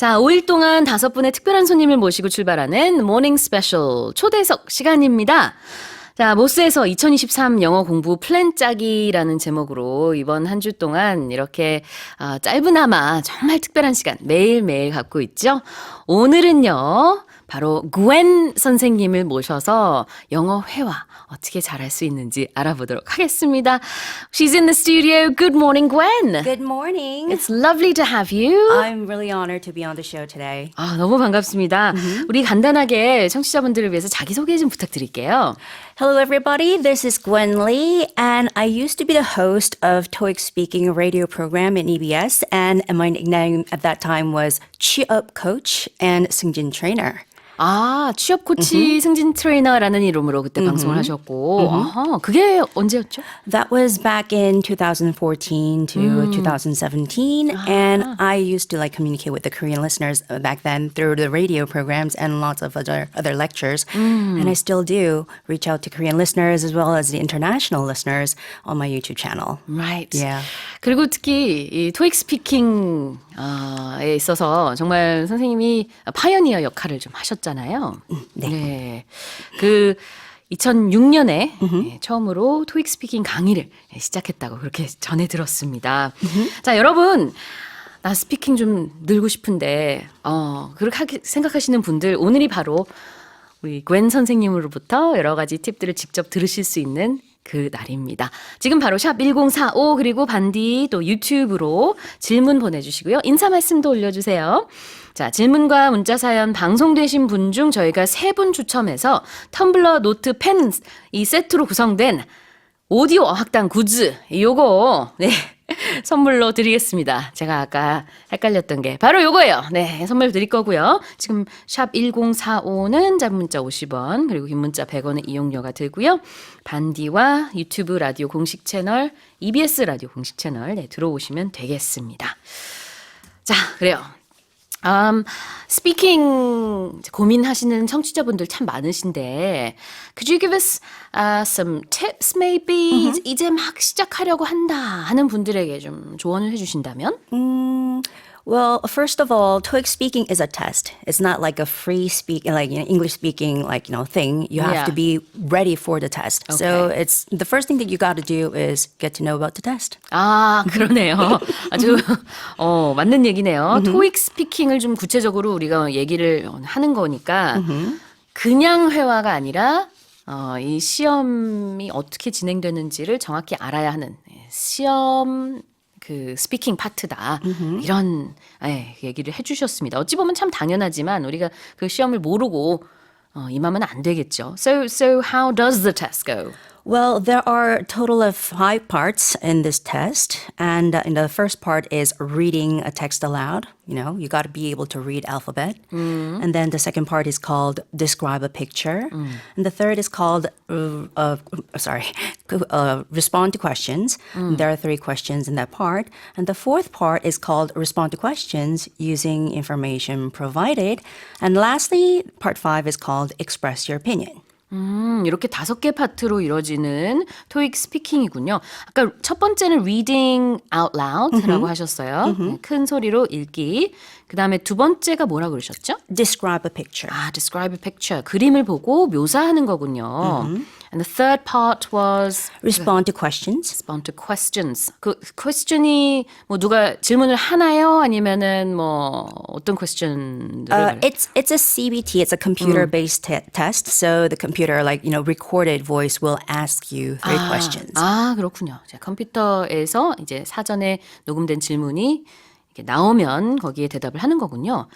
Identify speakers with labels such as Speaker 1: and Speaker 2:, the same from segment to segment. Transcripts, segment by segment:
Speaker 1: 자, 5일 동안 5분의 특별한 손님을 모시고 출발하는 모닝 스페셜 초대석 시간입니다. 자, 모스에서 2023 영어 공부 플랜 짜기라는 제목으로 이번 한 주 동안 이렇게 짧으나마 정말 특별한 시간 매일매일 갖고 있죠. 오늘은요, 바로 괸 선생님을 모셔서 영어 회화 어떻게 잘할 수 있는지 알아보도록 하겠습니다. She's in the studio. Good morning, Gwen.
Speaker 2: Good morning.
Speaker 1: It's lovely to have you.
Speaker 2: I'm really honored to be on the show today.
Speaker 1: 너무 반갑습니다. 우리 간단하게 청취자분들을 위해서 자기소개 좀 부탁드릴게요.
Speaker 2: Hello, everybody. This is Gwen Lee, and I used to be the host of TOEIC Speaking radio program in EBS, and my nickname at that time was 취업 coach and 승진 trainer.
Speaker 1: 취업 코치 승진 트레이너라는 이름으로 그때 방송을 하셨고, 그게 언제였죠?
Speaker 2: That was back in 2014 to 2017, and I used to communicate with the Korean listeners back then through the radio programs and lots of other lectures, and I still do reach out to Korean listeners as well as the international listeners on my YouTube channel.
Speaker 1: Right.
Speaker 2: Yeah.
Speaker 1: 그리고 특히 이 토익 스피킹 에 있어서 정말 선생님이 파이어니어 역할을 좀 하셨잖아요. 네. 그 2006년에 처음으로 토익 스피킹 강의를 시작했다고 그렇게 전해 들었습니다. 자, 여러분, 나 스피킹 좀 늘고 싶은데 그렇게 생각하시는 분들, 오늘이 바로 우리 괸 선생님으로부터 여러 가지 팁들을 직접 들으실 수 있는 그 날입니다. 지금 바로 샵 1045 그리고 반디 또 유튜브로 질문 보내주시고요. 인사 말씀도 올려주세요. 자, 질문과 문자 사연 방송되신 분 중 저희가 3분 추첨해서 텀블러, 노트, 펜 이 세트로 구성된 오디오 어학당 굿즈 요거 선물로 드리겠습니다. 제가 아까 헷갈렸던 게 바로 요거예요. 네, 선물 드릴 거고요. 지금 샵 1045는 짧은 문자 50원 그리고 긴 문자 100원의 이용료가 들고요. 반디와 유튜브 라디오 공식 채널, EBS 라디오 공식 채널 들어오시면 되겠습니다. 자, 그래요. 스피킹 고민하시는 청취자분들 참 많으신데 could you give us some tips maybe? 이제 막 시작하려고 한다 하는 분들에게 좀 조언을 해주신다면?
Speaker 2: Well, first of all, TOEIC speaking is a test. It's not like a free speak, English speaking, thing. You have to be ready for the test.
Speaker 1: Okay.
Speaker 2: So it's the first thing that you got to do is get to know about the test.
Speaker 1: 그러네요. 아주 맞는 얘기네요. 토익 스피킹을 좀 구체적으로 우리가 얘기를 하는 거니까 그냥 회화가 아니라 이 시험이 어떻게 진행되는지를 정확히 알아야 하는 시험 그 스피킹 파트다. 이런 얘기를 해주셨습니다. 어찌 보면 참 당연하지만 우리가 그 시험을 모르고 임하면 안 되겠죠. So how does the test go?
Speaker 2: Well, there are a total of 5 parts in this test. And in the first part is reading a text aloud. You got to be able to read alphabet. And then the second part is called describe a picture. And the third is called, respond to questions. There are 3 questions in that part. And the fourth part is called respond to questions using information provided. And lastly, part 5 is called express your opinion.
Speaker 1: 이렇게 5개 파트로 이루어지는 토익 스피킹이군요. 아까 첫 번째는 reading out loud라고 하셨어요. 큰 소리로 읽기. 그 다음에 두 번째가 뭐라 그러셨죠?
Speaker 2: Describe a picture.
Speaker 1: Describe a picture. 그림을 보고 묘사하는 거군요. And the third part was
Speaker 2: Respond to questions.
Speaker 1: respond to questions. 그 question이 뭐 누가 질문을 하나요? 아니면은 뭐 어떤 question들을
Speaker 2: It's a CBT. It's a computer-based test. So the computer, recorded voice will ask you 3 questions.
Speaker 1: 그렇군요. 자, 컴퓨터에서 이제 사전에 녹음된 질문이 이렇게 나오면 거기에 대답을 하는 거군요.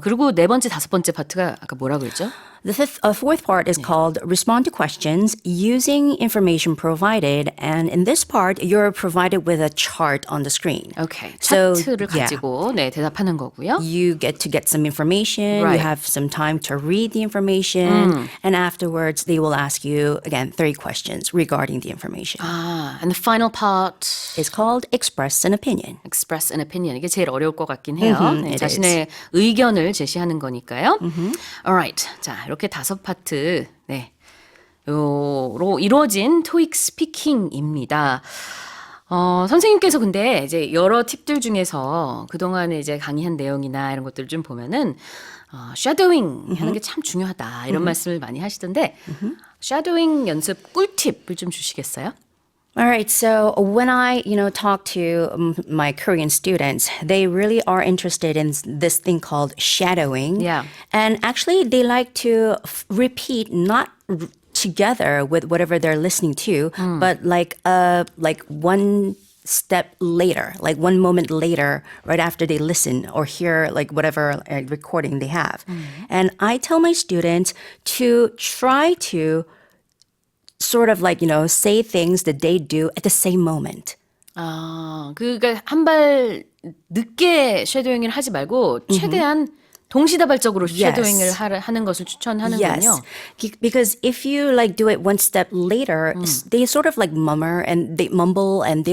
Speaker 1: 그리고 네 번째, 다섯 번째 파트가 아까 뭐라 그랬죠?
Speaker 2: The fourth part is called respond to questions using information provided. And in this part, you're provided with a chart on the screen.
Speaker 1: 오케이.
Speaker 2: So,
Speaker 1: 차트를 가지고 대답하는 거고요.
Speaker 2: You get to get some information.
Speaker 1: Right.
Speaker 2: You have some time to read the information. And afterwards, they will ask you, again, 3 questions regarding the information.
Speaker 1: And the final part
Speaker 2: It's called express an opinion.
Speaker 1: express an opinion. 이게 제일 어려울 것 같긴 해요.
Speaker 2: it
Speaker 1: 자신의 의견을 제시하는 거니까요. Alright. 자, 이렇게 5 파트 요로 이루어진 토익 스피킹입니다. 선생님께서 근데 이제 여러 팁들 중에서 그동안에 이제 강의한 내용이나 이런 것들을 좀 보면은, 샤도잉 하는 게 참 중요하다. 이런 말씀을 많이 하시던데, 샤도잉 연습 꿀팁을 좀 주시겠어요?
Speaker 2: All right, so when I, talk to my Korean students, they really are interested in this thing called shadowing.
Speaker 1: Yeah.
Speaker 2: And actually, they like to repeat not together with whatever they're listening to, but like one step later, like one moment later, right after they listen or hear like whatever recording they have. And I tell my students to try to sort of like, say things that they do at the same moment.
Speaker 1: 그러니까 한 발 늦게 쉐도잉을 하지 말고 최대한 동시다발적으로 쉐도잉을 하는 것을 추천하는군요.
Speaker 2: Yes, because if you like do it one step later, they sort of like mumble and they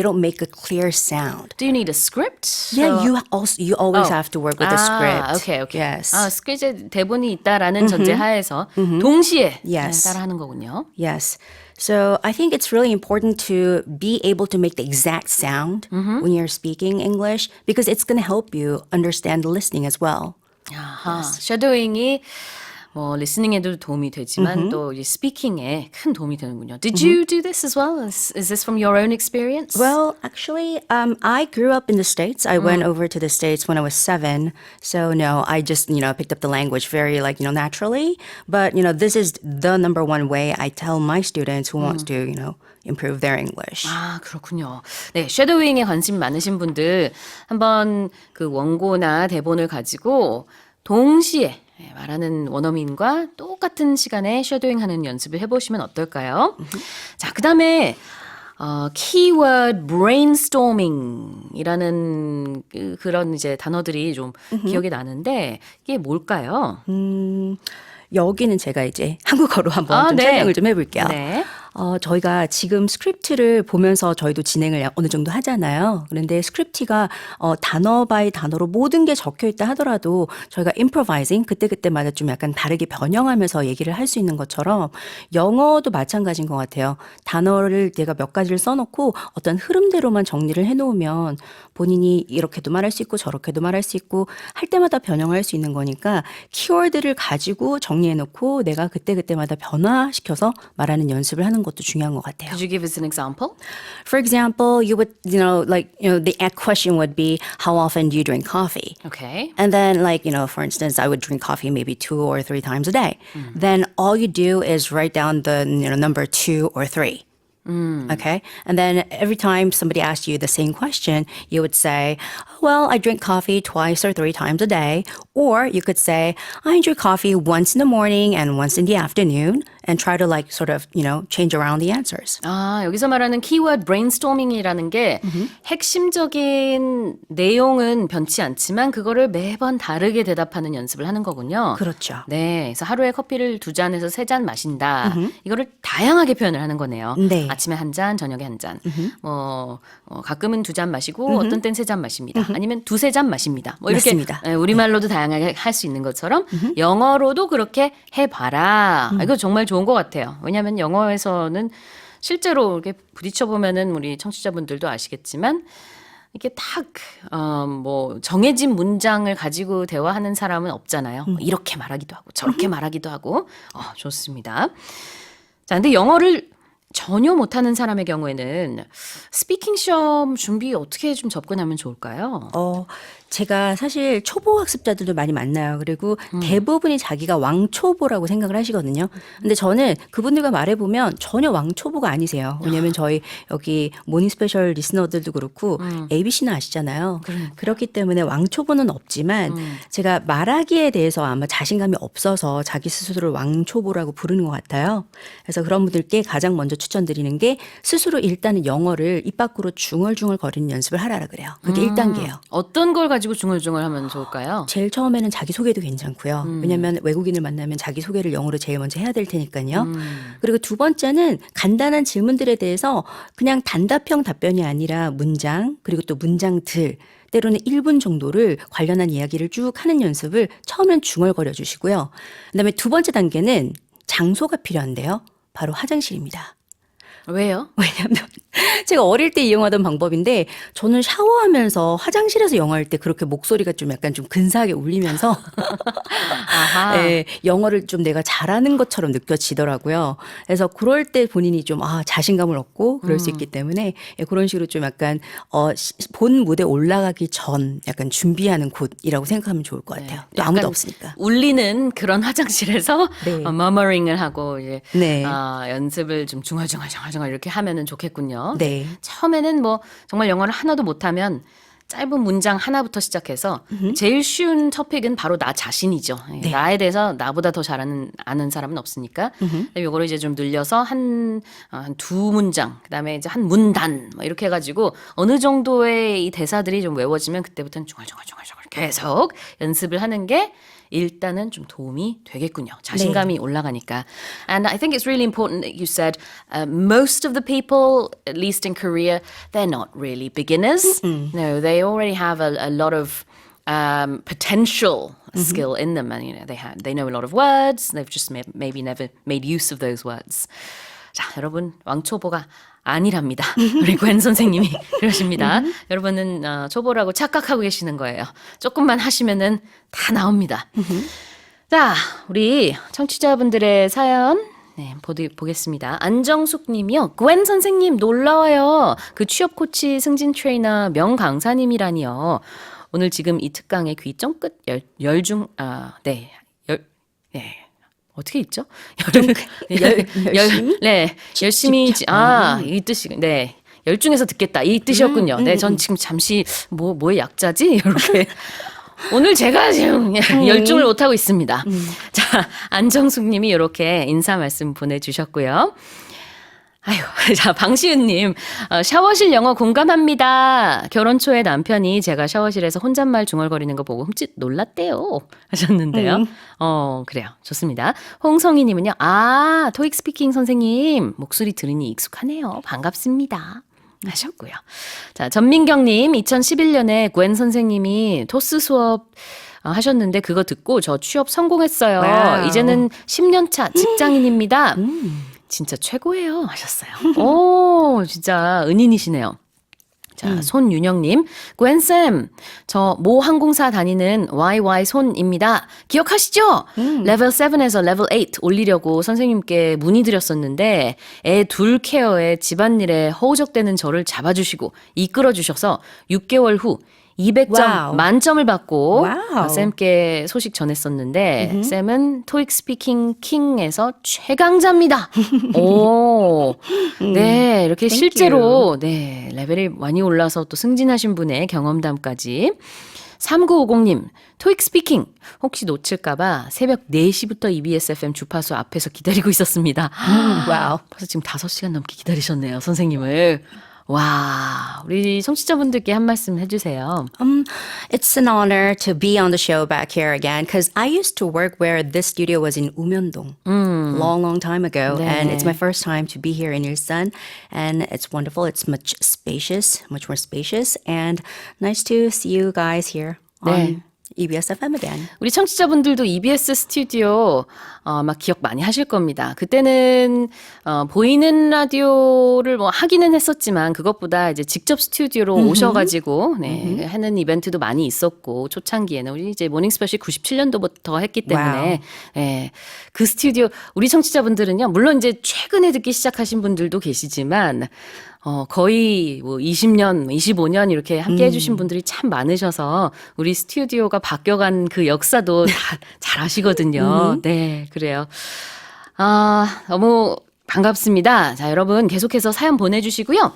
Speaker 2: don't make a clear sound.
Speaker 1: Do you need a script?
Speaker 2: Yeah, you always have to work with a script.
Speaker 1: Okay.
Speaker 2: Yes.
Speaker 1: 스크립트 대본이 있다라는 전제 하에서 동시에
Speaker 2: Yes.
Speaker 1: 따라하는 거군요.
Speaker 2: Yes. So I think it's really important to be able to make the exact sound when you're speaking English because it's going to help you understand the listening as well.
Speaker 1: 아하, 쉐도잉이 뭐 리스닝에도 도움이 되지만 또 이 스피킹에 큰 도움이 되는군요. Did you do this as well? Is this from your own experience?
Speaker 2: Well, actually, I grew up in the States. I went over to the States when I was 7. So, no, I just, picked up the language very, naturally. But, this is the number one way I tell my students who wants to, improve their English.
Speaker 1: 아, 그렇군요. 네, 쉐도잉에 관심 많으신 분들 한번 그 원고나 대본을 가지고 동시에 말하는 원어민과 똑같은 시간에 쉐도잉하는 연습을 해보시면 어떨까요? 자, 그 다음에 keyword brainstorming이라는 그런 이제 단어들이 좀 기억이 나는데 이게 뭘까요?
Speaker 2: 여기는 제가 이제 한국어로 한번 좀
Speaker 1: 네.
Speaker 2: 설명을 좀 해볼게요.
Speaker 1: 네.
Speaker 2: 저희가 지금 스크립트를 보면서 저희도 진행을 어느 정도 하잖아요. 그런데 스크립트가 단어 바이 단어로 모든 게 적혀 있다 하더라도 저희가 improvising 그때그때마다 좀 약간 다르게 변형하면서 얘기를 할 수 있는 것처럼 영어도 마찬가지인 것 같아요. 단어를 내가 몇 가지를 써놓고 어떤 흐름대로만 정리를 해놓으면 본인이 이렇게도 말할 수 있고 저렇게도 말할 수 있고 할 때마다 변형할 수 있는 거니까 키워드를 가지고 정리해놓고 내가 그때그때마다 변화시켜서 말하는 연습을 하는 것도 중요한 것 같아요.
Speaker 1: Could you give us an example?
Speaker 2: For example, you would, the question would be, how often do you drink coffee?
Speaker 1: Okay.
Speaker 2: And then for instance, I would drink coffee maybe 2 or 3 times a day. Then all you do is write down the number 2 or 3. Okay. And then every time somebody asks you the same question, you would say, well, I drink coffee 2 or 3 times a day. Or you could say, I drink coffee once in the morning and once in the afternoon. And try to change around the answers.
Speaker 1: 아, 여기서 말하는 키워드 브레인스토밍이라는 게 핵심적인 내용은 변치 않지만 그거를 매번 다르게 대답하는 연습을 하는 거군요.
Speaker 2: 그렇죠.
Speaker 1: 네, 그래서 하루에 커피를 2잔에서 3잔 마신다. 이거를 다양하게 표현을 하는 거네요.
Speaker 2: 네.
Speaker 1: 아침에 1잔, 저녁에 1잔. 가끔은 2잔 마시고 어떤 땐 3잔 마십니다. 아니면 2, 3잔 마십니다. 뭐 이렇게
Speaker 2: 맞습니다.
Speaker 1: 우리말로도 다양하게 할 수 있는 것처럼 영어로도 그렇게 해봐라. 이거 정말 좋은 것 같아요. 왜냐하면 영어에서는 실제로 이렇게 부딪혀 보면은 우리 청취자분들도 아시겠지만 이게 딱 정해진 문장을 가지고 대화하는 사람은 없잖아요. 이렇게 말하기도 하고 저렇게 말하기도 하고 좋습니다. 자, 근데 영어를 전혀 못하는 사람의 경우에는 스피킹 시험 준비 어떻게 좀 접근하면 좋을까요?
Speaker 2: 제가 사실 초보 학습자들도 많이 만나요. 그리고 대부분이 자기가 왕초보라고 생각을 하시거든요. 근데 저는 그분들과 말해보면 전혀 왕초보가 아니세요. 왜냐하면 저희 여기 모닝 스페셜 리스너들도 그렇고 ABC는 아시잖아요. 그렇기 때문에 왕초보는 없지만 제가 말하기에 대해서 아마 자신감이 없어서 자기 스스로를 왕초보라고 부르는 것 같아요. 그래서 그런 분들께 가장 먼저 추천드리는 게 스스로 일단은 영어를 입 밖으로 중얼중얼 거리는 연습을 하라라 그래요. 그게 1단계예요.
Speaker 1: 어떤 걸 가지고 중얼중얼 하면 좋을까요?
Speaker 2: 제일 처음에는 자기소개도 괜찮고요. 왜냐하면 외국인을 만나면 자기소개를 영어로 제일 먼저 해야 될 테니까요. 그리고 2번째는 간단한 질문들에 대해서 그냥 단답형 답변이 아니라 문장 그리고 또 문장들 때로는 1분 정도를 관련한 이야기를 쭉 하는 연습을 처음엔 중얼거려 주시고요. 그다음에 2번째 단계는 장소가 필요한데요. 바로 화장실입니다.
Speaker 1: 왜요?
Speaker 2: 왜냐면 제가 어릴 때 이용하던 방법인데 저는 샤워하면서 화장실에서 영어할 때 그렇게 목소리가 좀 약간 좀 근사하게 울리면서
Speaker 1: 아하.
Speaker 2: 예, 영어를 좀 내가 잘하는 것처럼 느껴지더라고요. 그래서 그럴 때 본인이 좀 자신감을 얻고 그럴 수 있기 때문에 예, 그런 식으로 좀 약간 본 무대 올라가기 전 약간 준비하는 곳이라고 생각하면 좋을 것 같아요. 또 아무도
Speaker 1: 약간
Speaker 2: 없으니까.
Speaker 1: 울리는 그런 화장실에서
Speaker 2: 네.
Speaker 1: 머머링을 하고 이제
Speaker 2: 네.
Speaker 1: 연습을 좀 중얼중얼 이렇게 하면은 좋겠군요.
Speaker 2: 네.
Speaker 1: 처음에는 뭐 정말 영어를 하나도 못하면 짧은 문장 하나부터 시작해서 제일 쉬운 토픽은 바로 나 자신이죠.
Speaker 2: 네.
Speaker 1: 나에 대해서 나보다 더 아는 사람은 없으니까. 요거를 이제 좀 늘려서 한 두 문장, 그다음에 이제 한 문단 뭐 이렇게 해가지고 어느 정도의 이 대사들이 좀 외워지면 그때부터는 중얼중얼 계속 연습을 하는 게 일단은 좀 도움이 되겠군요. 자신감이 올라가니까. And I think it's really important that you said most of the people, at least in Korea, they're not really beginners. No, they already have a lot of potential skill in them, and they know a lot of words. They've just maybe never made use of those words. 자, 여러분 왕초보가 아니랍니다. 우리 괸 선생님이 그러십니다. 여러분은 초보라고 착각하고 계시는 거예요. 조금만 하시면은 다 나옵니다. 자, 우리 청취자분들의 사연 보겠습니다. 안정숙 님이요. 괸 선생님 놀라워요. 그 취업 코치 승진 트레이너 명 강사님이라니요. 오늘 지금 이 특강의 귀 쫑긋 어떻게 있죠? 열심히 이 뜻이 열중해서 듣겠다 이 뜻이었군요. 네, 전 지금 잠시 뭐의 약자지 이렇게 오늘 제가 지금 열중을 못 하고 있습니다. 자, 안정숙님이 이렇게 인사 말씀 보내주셨고요. 아유, 자, 방시은님, 샤워실 영어 공감합니다. 결혼 초에 남편이 제가 샤워실에서 혼잣말 중얼거리는 거 보고 흠칫 놀랐대요. 하셨는데요. 그래요. 좋습니다. 홍성희님은요, 토익 스피킹 선생님, 목소리 들으니 익숙하네요. 반갑습니다. 하셨고요. 자, 전민경님, 2011년에 괸 선생님이 토스 수업 하셨는데 그거 듣고 저 취업 성공했어요.
Speaker 2: 와우.
Speaker 1: 이제는 10년 차 직장인입니다. 진짜 최고예요 하셨어요. 오, 진짜 은인이시네요. 자, 손윤영님, 괸쌤, 저 모 항공사 다니는 YY 손입니다. 기억하시죠? 레벨 7에서 레벨 8 올리려고 선생님께 문의드렸었는데 애 둘 케어에 집안일에 허우적대는 저를 잡아주시고 이끌어주셔서 6개월 후 200점
Speaker 2: 와우.
Speaker 1: 만점을 받고
Speaker 2: 와우.
Speaker 1: 쌤께 소식 전했었는데 쌤은 토익 스피킹 킹에서 최강자입니다. 오, 네, 이렇게
Speaker 2: Thank
Speaker 1: 실제로 네 레벨이 많이 올라서 또 승진하신 분의 경험담까지. 3950님, 토익 스피킹 혹시 놓칠까봐 새벽 4시부터 EBS FM 주파수 앞에서 기다리고 있었습니다.
Speaker 2: 와우.
Speaker 1: 벌써 지금 5시간 넘게 기다리셨네요, 선생님을. 와, 우리 청취자분들께 한 말씀 해주세요.
Speaker 2: It's an honor to be on the show back here again because I used to work where this studio was in Umyeondong long time ago. And it's my first time to be here in Ilsan. And it's wonderful. It's much more spacious. And nice to see you guys here on EBS FM again.
Speaker 1: 우리 청취자분들도 EBS 스튜디오 막 기억 많이 하실 겁니다. 그때는 보이는 라디오를 뭐 하기는 했었지만 그것보다 이제 직접 스튜디오로 오셔가지고 하는 이벤트도 많이 있었고 초창기에는 우리 이제 모닝 스페셜 97년도부터 했기 때문에 그 스튜디오 우리 청취자분들은요 물론 이제 최근에 듣기 시작하신 분들도 계시지만 거의 뭐 20년, 25년 이렇게 함께 해주신 분들이 참 많으셔서 우리 스튜디오가 바뀌어간 그 역사도 다 잘 아시거든요. 네, 그래요. 너무 반갑습니다. 자, 여러분 계속해서 사연 보내주시고요.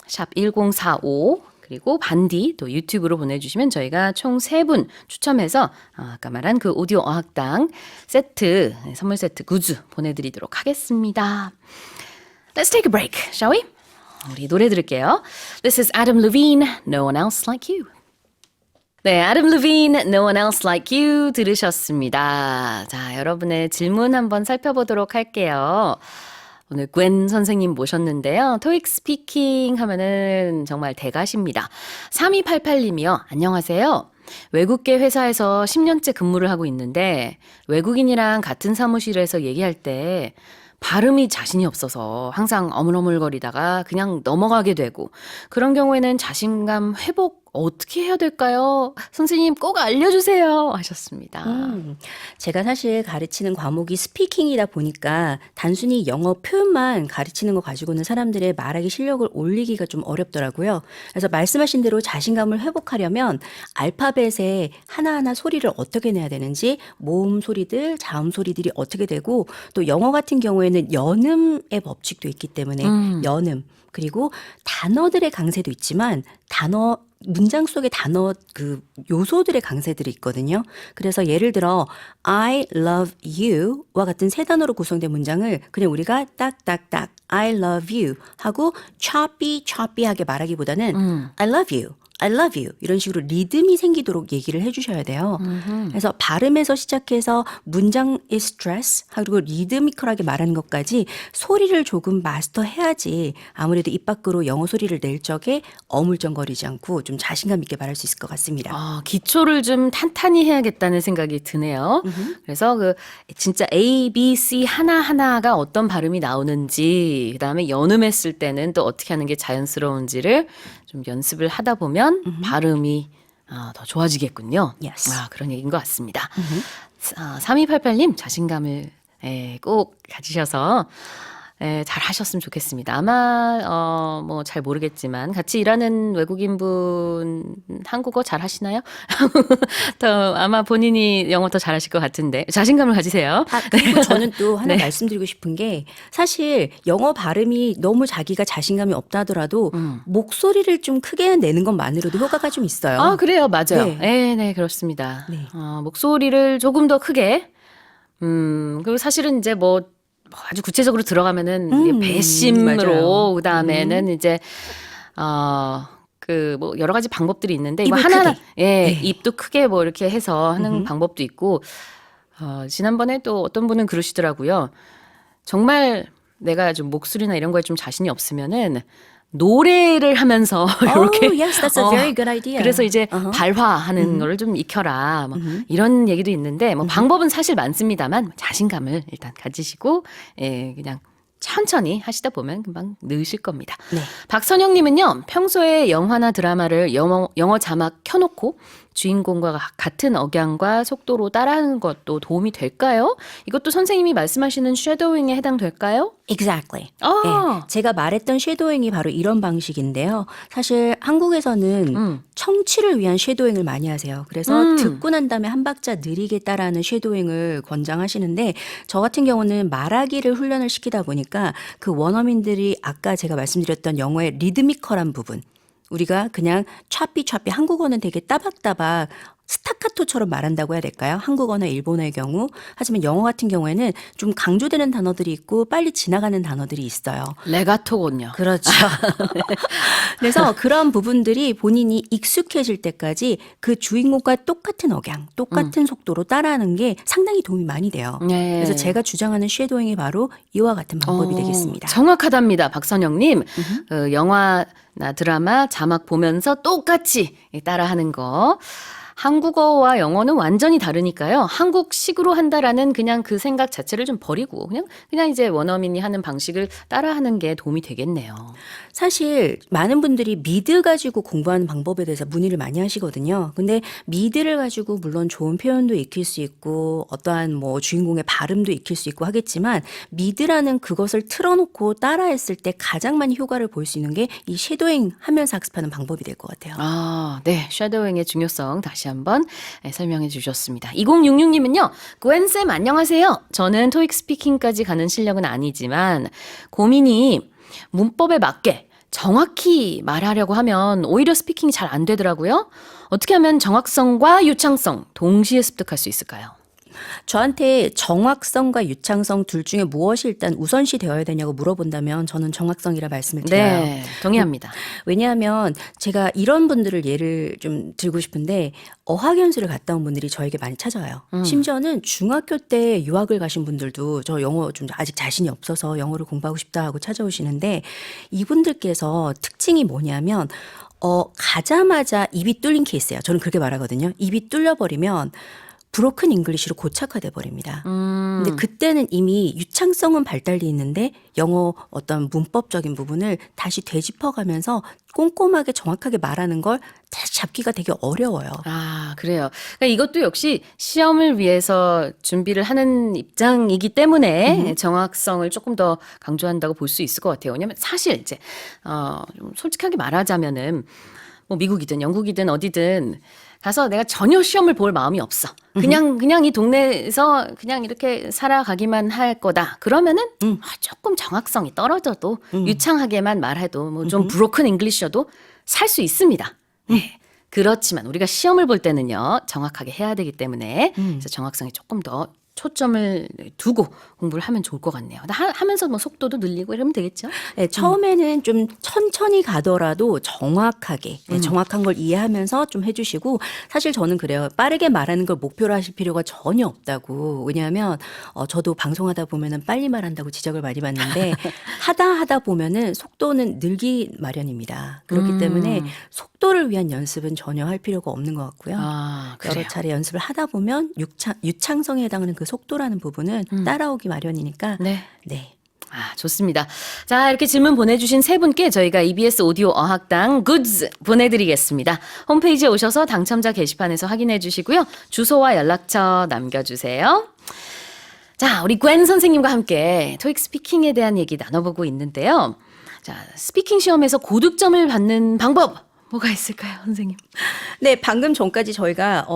Speaker 1: 샵 1045 그리고 반디 또 유튜브로 보내주시면 저희가 총 3분 추첨해서 아까 말한 그 오디오 어학당 세트, 선물 세트 구즈 보내드리도록 하겠습니다. Let's take a break, shall we? 우리 노래 들을게요. This is Adam Levine, No One Else Like You. 네, Adam Levine, No One Else Like You 들으셨습니다. 자, 여러분의 질문 한번 살펴보도록 할게요. 오늘 괸 선생님 모셨는데요. 토익 스피킹 하면은 정말 대가십니다. 3288님이요. 안녕하세요. 외국계 회사에서 10년째 근무를 하고 있는데 외국인이랑 같은 사무실에서 얘기할 때 발음이 자신이 없어서 항상 어물어물거리다가 그냥 넘어가게 되고 그런 경우에는 자신감 회복 어떻게 해야 될까요? 선생님 꼭 알려주세요 하셨습니다.
Speaker 2: 제가 사실 가르치는 과목이 스피킹이다 보니까 단순히 영어 표현만 가르치는 거 가지고는 사람들의 말하기 실력을 올리기가 좀 어렵더라고요. 그래서 말씀하신 대로 자신감을 회복하려면 알파벳에 하나하나 소리를 어떻게 내야 되는지, 모음 소리들, 자음 소리들이 어떻게 되고, 또 영어 같은 경우에는 연음의 법칙도 있기 때문에 연음, 그리고 단어들의 강세도 있지만 문장 속의 단어 그 요소들의 강세들이 있거든요. 그래서 예를 들어 I love you와 같은 세 단어로 구성된 문장을 그냥 우리가 딱딱딱 I love you 하고 choppy하게 말하기보다는 I love you, I love you 이런 식으로 리듬이 생기도록 얘기를 해주셔야 돼요. 그래서 발음에서 시작해서 문장의 스트레스 그리고 리드미컬하게 말하는 것까지 소리를 조금 마스터해야지 아무래도 입 밖으로 영어 소리를 낼 적에 어물쩡거리지 않고 좀 자신감 있게 말할 수 있을 것 같습니다.
Speaker 1: 기초를 좀 탄탄히 해야겠다는 생각이 드네요. 그래서 그 진짜 A, B, C 하나하나가 어떤 발음이 나오는지 그다음에 연음했을 때는 또 어떻게 하는 게 자연스러운지를 좀 연습을 하다 보면 발음이 더 좋아지겠군요.
Speaker 2: Yes.
Speaker 1: 그런 얘기인 것 같습니다. 3288님 자신감을 꼭 가지셔서 잘 하셨으면 좋겠습니다. 아마 뭐 잘 모르겠지만 같이 일하는 외국인분 한국어 잘 하시나요? 더 아마 본인이 영어 더 잘하실 것 같은데 자신감을 가지세요.
Speaker 2: 그리고 저는 또 하나 말씀드리고 싶은 게 사실 영어 발음이 너무 자기가 자신감이 없다 하더라도 목소리를 좀 크게 내는 것만으로도 효과가 좀 있어요.
Speaker 1: 그래요. 맞아요.
Speaker 2: 네.
Speaker 1: 네, 그렇습니다.
Speaker 2: 네.
Speaker 1: 목소리를 조금 더 크게 그리고 사실은 이제 뭐 아주 구체적으로 들어가면은 이게 배심으로
Speaker 2: 맞아요.
Speaker 1: 그다음에는 이제 그 뭐 여러 가지 방법들이 있는데 뭐
Speaker 2: 입을
Speaker 1: 하나하나
Speaker 2: 크게.
Speaker 1: 입도 크게 뭐 이렇게 해서 하는 방법도 있고 지난번에 또 어떤 분은 그러시더라고요. 정말 내가 좀 목소리나 이런 거에 좀 자신이 없으면은 노래를 하면서 이렇게
Speaker 2: yes, that's a very good idea.
Speaker 1: 그래서 이제 발화하는 거를 좀 익혀라. 뭐 이런 얘기도 있는데 뭐 방법은 사실 많습니다만 자신감을 일단 가지시고 그냥 천천히 하시다 보면 금방 느으실 겁니다.
Speaker 2: 네.
Speaker 1: 박선영님은요. 평소에 영화나 드라마를 영어 자막 켜놓고 주인공과 같은 억양과 속도로 따라하는 것도 도움이 될까요? 이것도 선생님이 말씀하시는 쉐도잉에 해당될까요?
Speaker 2: Exactly. 네, 제가 말했던 쉐도잉이 바로 이런 방식인데요. 사실 한국에서는 청취를 위한 쉐도잉을 많이 하세요. 그래서 듣고 난 다음에 한 박자 느리게 따라하는 쉐도잉을 권장하시는데 저 같은 경우는 말하기를 훈련을 시키다 보니까 그 원어민들이 아까 제가 말씀드렸던 영어의 리드미컬한 부분 우리가 그냥 차피 한국어는 되게 따박따박 스타카토처럼 말한다고 해야 될까요? 한국어나 일본어의 경우. 하지만 영어 같은 경우에는 좀 강조되는 단어들이 있고 빨리 지나가는 단어들이 있어요.
Speaker 1: 레가토군요.
Speaker 2: 그렇죠. 그래서 그런 부분들이 본인이 익숙해질 때까지 그 주인공과 똑같은 억양, 똑같은 속도로 따라하는 게 상당히 도움이 많이 돼요.
Speaker 1: 네.
Speaker 2: 그래서 제가 주장하는 쉐도잉이 바로 이와 같은 방법이 되겠습니다.
Speaker 1: 정확하답니다. 박선영님. 영화나 드라마 자막 보면서 똑같이 따라하는 거. 한국어와 영어는 완전히 다르니까요. 한국식으로 한다라는 그냥 그 생각 자체를 좀 버리고 그냥 이제 원어민이 하는 방식을 따라하는 게 도움이 되겠네요.
Speaker 2: 사실 많은 분들이 미드 가지고 공부하는 방법에 대해서 문의를 많이 하시거든요. 근데 미드를 가지고 물론 좋은 표현도 익힐 수 있고 어떠한 뭐 주인공의 발음도 익힐 수 있고 하겠지만 미드라는 그것을 틀어놓고 따라했을 때 가장 많이 효과를 볼 수 있는 게 이 쉐도잉 하면서 학습하는 방법이 될 것 같아요.
Speaker 1: 네. 쉐도잉의 중요성 다시 한번 설명해 주셨습니다. 2066님은요. 고엔쌤 안녕하세요. 저는 토익 스피킹까지 가는 실력은 아니지만 고민이 문법에 맞게 정확히 말하려고 하면 오히려 스피킹이 잘 안 되더라고요. 어떻게 하면 정확성과 유창성 동시에 습득할 수 있을까요?
Speaker 2: 저한테 정확성과 유창성 둘 중에 무엇이 일단 우선시 되어야 되냐고 물어본다면 저는 정확성이라 말씀을 드려요.
Speaker 1: 네, 동의합니다.
Speaker 2: 왜냐하면 제가 이런 분들을 예를 좀 들고 싶은데 어학연수를 갔다 온 분들이 저에게 많이 찾아와요. 심지어는 중학교 때 유학을 가신 분들도 저 영어 좀 아직 자신이 없어서 영어를 공부하고 싶다 하고 찾아오시는데 이분들께서 특징이 뭐냐면 가자마자 입이 뚫린 케이스예요. 저는 그렇게 말하거든요. 입이 뚫려버리면 브로큰 잉글리시로 고착화돼 버립니다. 근데 그때는 이미 유창성은 발달돼 있는데 영어 어떤 문법적인 부분을 다시 되짚어가면서 꼼꼼하게 정확하게 말하는 걸 다시 잡기가 되게 어려워요.
Speaker 1: 아, 그래요. 그러니까 이것도 역시 시험을 위해서 준비를 하는 입장이기 때문에 정확성을 조금 더 강조한다고 볼 수 있을 것 같아요. 왜냐면 사실 이제, 좀 솔직하게 말하자면은 뭐 미국이든 영국이든 어디든 가서 내가 전혀 시험을 볼 마음이 없어. 그냥 이 동네에서 그냥 이렇게 살아가기만 할 거다. 그러면은 조금 정확성이 떨어져도 유창하게만 말해도 뭐 좀 브로큰 잉글리셔도 살 수 있습니다. 네. 그렇지만 우리가 시험을 볼 때는요, 정확하게 해야 되기 때문에 그래서 정확성에 조금 더 초점을 두고 공부를 하면 좋을 것 같네요. 하면서 뭐 속도도 늘리고 이러면 되겠죠?
Speaker 2: 네, 처음에는 좀 천천히 가더라도 정확하게, 정확한 걸 이해하면서 좀 해주시고, 사실 저는 그래요. 빠르게 말하는 걸 목표로 하실 필요가 전혀 없다고. 왜냐하면, 저도 방송하다 보면은 빨리 말한다고 지적을 많이 받는데, 하다 보면은 속도는 늘기 마련입니다. 그렇기 때문에 속도를 위한 연습은 전혀 할 필요가 없는 것 같고요.
Speaker 1: 아, 그래요.
Speaker 2: 여러 차례 연습을 하다 보면 유창성에 해당하는 그 속도라는 부분은 따라오기 마련이니까.
Speaker 1: 네.
Speaker 2: 네.
Speaker 1: 아, 좋습니다. 자, 이렇게 질문 보내주신 세 분께 저희가 EBS 오디오 어학당 굿즈 보내드리겠습니다. 홈페이지에 오셔서 당첨자 게시판에서 확인해 주시고요. 주소와 연락처 남겨주세요. 자, 우리 괸 선생님과 함께 토익 스피킹에 대한 얘기 나눠보고 있는데요. 자, 스피킹 시험에서 고득점을 받는 방법 뭐가 있을까요, 선생님?
Speaker 2: 네, 방금 전까지 저희가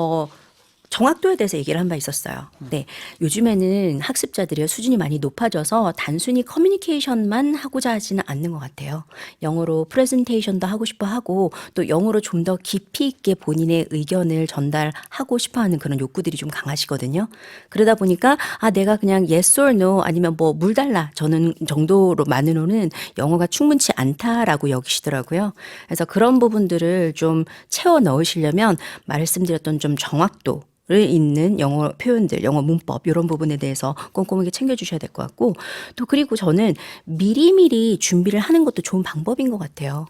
Speaker 2: 정확도에 대해서 얘기를 한 바 있었어요. 네. 요즘에는 학습자들의 수준이 많이 높아져서 단순히 커뮤니케이션만 하고자 하지는 않는 것 같아요. 영어로 프레젠테이션도 하고 싶어 하고 또 영어로 좀 더 깊이 있게 본인의 의견을 전달하고 싶어 하는 그런 욕구들이 좀 강하시거든요. 그러다 보니까 내가 그냥 yes or no 아니면 뭐 물 달라 저는 정도로만으로는 영어가 충분치 않다라고 여기시더라고요. 그래서 그런 부분들을 좀 채워 넣으시려면 말씀드렸던 좀 정확도 를 있는 영어 표현들, 영어 문법 이런 부분에 대해서 꼼꼼하게 챙겨주셔야 될 것 같고 또 그리고 저는 미리미리 준비를 하는 것도 좋은 방법인 것 같아요.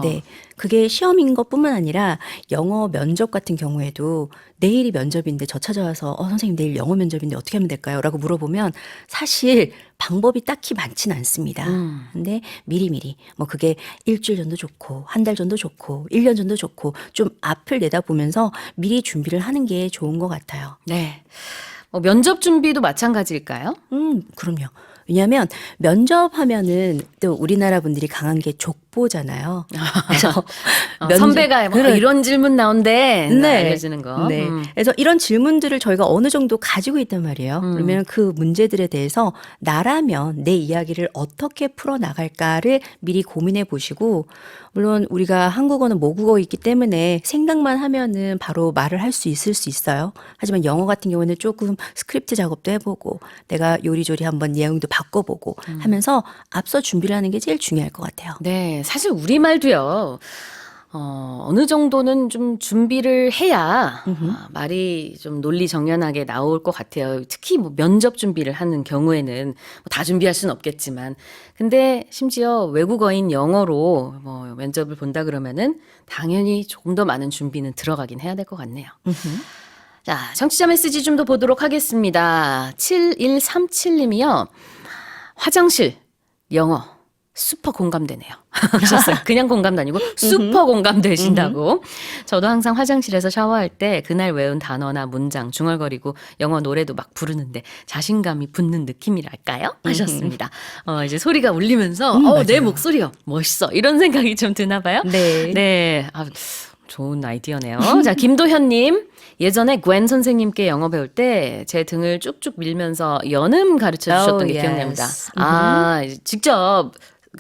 Speaker 2: 네, 그게 시험인 것뿐만 아니라 영어 면접 같은 경우에도 내일이 면접인데 저 찾아와서 선생님 내일 영어 면접인데 어떻게 하면 될까요? 라고 물어보면 사실 방법이 딱히 많진 않습니다. 근데 미리미리 뭐 그게 일주일 전도 좋고 한 달 전도 좋고 1년 전도 좋고 좀 앞을 내다보면서 미리 준비를 하는 게 좋은 것 같아요.
Speaker 1: 네. 뭐 면접 준비도 마찬가지일까요?
Speaker 2: 그럼요. 왜냐하면 면접하면은 또 우리나라 분들이 강한 게 족보잖아요. 그래서
Speaker 1: 선배가 뭐 이런 질문 나온대 알려주는 거.
Speaker 2: 네. 그래서 이런 질문들을 저희가 어느 정도 가지고 있단 말이에요. 그러면 그 문제들에 대해서 나라면 내 이야기를 어떻게 풀어나갈까를 미리 고민해 보시고 물론 우리가 한국어는 모국어이기 때문에 생각만 하면은 바로 말을 할 수 있을 수 있어요. 하지만 영어 같은 경우는 조금 스크립트 작업도 해보고 내가 요리조리 한번 내용도 바꿔보고 하면서 앞서 준비를 하는 게 제일 중요할 것 같아요.
Speaker 1: 네, 사실 우리말도요. 어느 정도는 좀 준비를 해야 말이 좀 논리정연하게 나올 것 같아요. 특히 뭐 면접 준비를 하는 경우에는 뭐다 준비할 수는 없겠지만, 근데 심지어 외국어인 영어로 뭐 면접을 본다 그러면은 당연히 조금 더 많은 준비는 들어가긴 해야 될 것 같네요. 자, 청취자 메시지 좀 더 보도록 하겠습니다. 7137님이요. 화장실 영어 슈퍼 공감되네요. 하셨어요. 그냥 공감도 아니고 슈퍼 공감되신다고. 저도 항상 화장실에서 샤워할 때 그날 외운 단어나 문장 중얼거리고 영어 노래도 막 부르는데 자신감이 붙는 느낌이랄까요? 하셨습니다. 이제 소리가 울리면서 내 목소리요. 멋있어. 이런 생각이 좀 드나 봐요.
Speaker 2: 네.
Speaker 1: 네. 좋은 아이디어네요. 자, 김도현님. 예전에 괸 선생님께 영어 배울 때 제 등을 쭉쭉 밀면서 연음 가르쳐 주셨던 게 기억납니다. 직접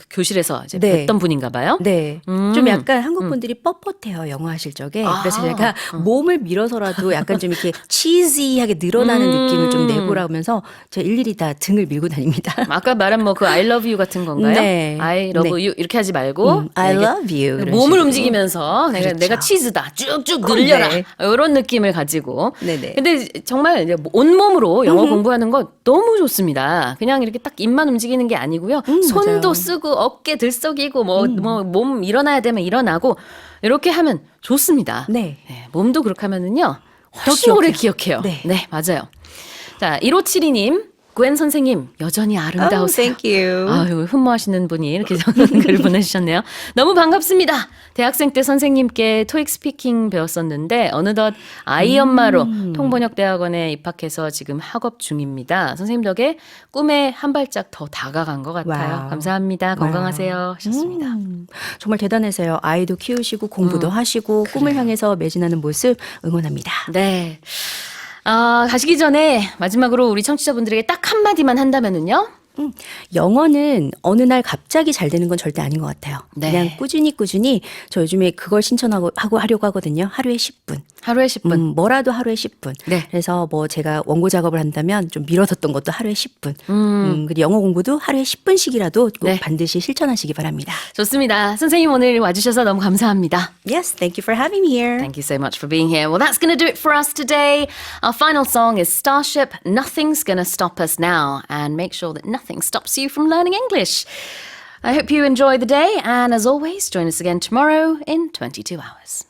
Speaker 1: 교실에서 이제 뵀던 분인가 봐요.
Speaker 2: 네. 좀 약간 한국 분들이 뻣뻣해요. 영어 하실 적에. 그래서 제가 몸을 밀어서라도 약간 좀 이렇게 치즈하게 늘어나는 느낌을 좀 내보라 하면서 제가 일일이 다 등을 밀고 다닙니다.
Speaker 1: 아까 말한 뭐 그 I love you 같은 건가요?
Speaker 2: 네.
Speaker 1: I love you 이렇게 하지 말고
Speaker 2: I love you. 이런
Speaker 1: 몸을
Speaker 2: 식으로.
Speaker 1: 움직이면서
Speaker 2: 그렇죠.
Speaker 1: 내가 치즈다. 쭉쭉 늘려라.
Speaker 2: 네.
Speaker 1: 이런 느낌을 가지고.
Speaker 2: 네네.
Speaker 1: 근데 정말 이제 온몸으로 영어 공부하는 거 너무 좋습니다. 그냥 이렇게 딱 입만 움직이는 게 아니고요. 손도
Speaker 2: 맞아요.
Speaker 1: 쓰고 어깨 들썩이고 뭐 몸 일어나야 되면 일어나고 이렇게 하면 좋습니다.
Speaker 2: 네.
Speaker 1: 몸도 그렇게 하면은요. 훨씬
Speaker 2: 기억해요.
Speaker 1: 오래 기억해요.
Speaker 2: 네.
Speaker 1: 네, 맞아요. 자, 1572님. 괸 선생님, 여전히 아름다우세요.
Speaker 2: Oh, thank you.
Speaker 1: 아유, 흠모하시는 분이 이렇게 글을 보내주셨네요. 너무 반갑습니다. 대학생 때 선생님께 토익 스피킹 배웠었는데 어느덧 아이 엄마로 통번역대학원에 입학해서 지금 학업 중입니다. 선생님 덕에 꿈에 한 발짝 더 다가간 것 같아요.
Speaker 2: 와우.
Speaker 1: 감사합니다. 건강하세요. 하셨습니다.
Speaker 2: 정말 대단하세요. 아이도 키우시고 공부도 하시고 꿈을 향해서 매진하는 모습 응원합니다.
Speaker 1: 네. 가시기 전에 마지막으로 우리 청취자분들에게 딱 한마디만 한다면은요?
Speaker 2: 영어는 어느 날 갑자기 잘 되는 건 절대 아닌 것 같아요.
Speaker 1: 네.
Speaker 2: 그냥 꾸준히 저 요즘에 그걸 하려고 하거든요. 하루에 10분.
Speaker 1: 하루에 10분.
Speaker 2: 뭐라도 하루에 10분.
Speaker 1: 네.
Speaker 2: 그래서 뭐 제가 원고 작업을 한다면 좀 미뤄뒀던 것도 하루에 10분. 그리고 영어 공부도 하루에 10분씩이라도 꼭
Speaker 1: 네.
Speaker 2: 반드시 실천하시기 바랍니다.
Speaker 1: 좋습니다. 선생님 오늘 와주셔서 너무 감사합니다.
Speaker 2: Yes, thank you for having me here.
Speaker 1: Thank you so much for being here. Well, that's going to do it for us today. Our final song is Starship, Nothing's Gonna Stop Us Now. And make sure that nothing stops you from learning English. I hope you enjoy the day. And as always, join us again tomorrow in 22 hours.